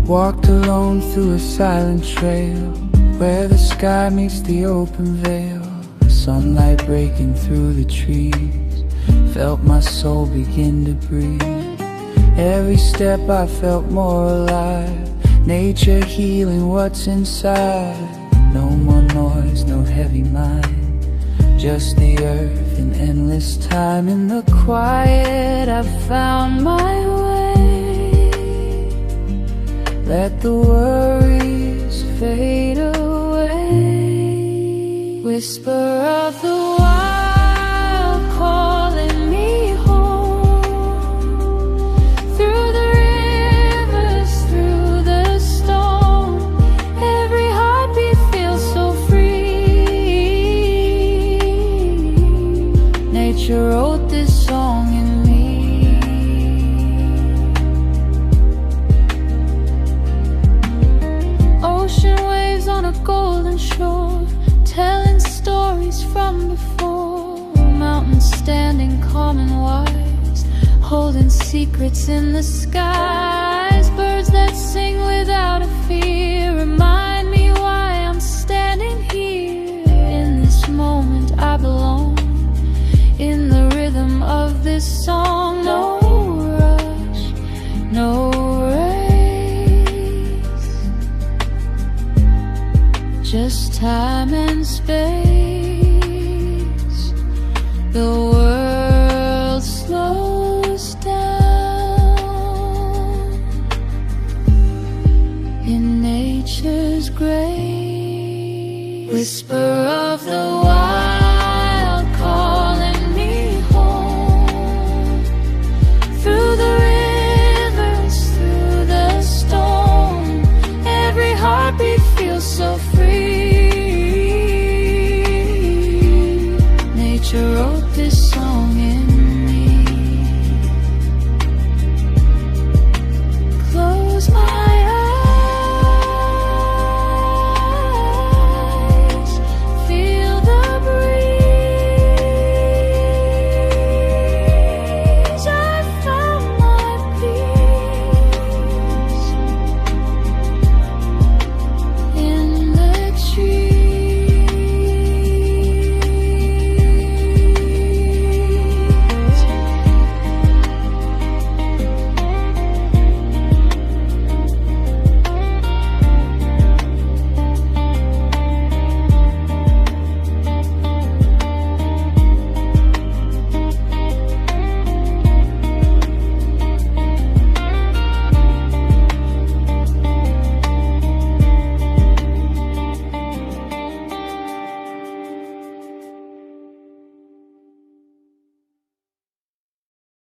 Walked alone through a silent trail where the sky meets the open veil. The sunlight breaking through the trees, felt my soul begin to breathe. Every step I felt more alive, nature healing what's inside. No more noise, no heavy mind, just the earth and endless time. In the quiet I found my way. Let the worries fade away. Whisper of the wild calling me home. Through the rivers, through the storm, every heartbeat feels so free. Nature wrote this song in me. Ocean waves on a golden shore, telling stories from before. Mountains standing calm and wise, holding secrets in the skies. Birds that sing without a fear remind me why I'm standing here. In this moment I belong, in the rhythm of this song. No rush, no race, just time and space. The world slows down in nature's grace. Whisper of the wild calling me home. Through the rivers, through the storm, every heartbeat feels so free. Nature wrote this song.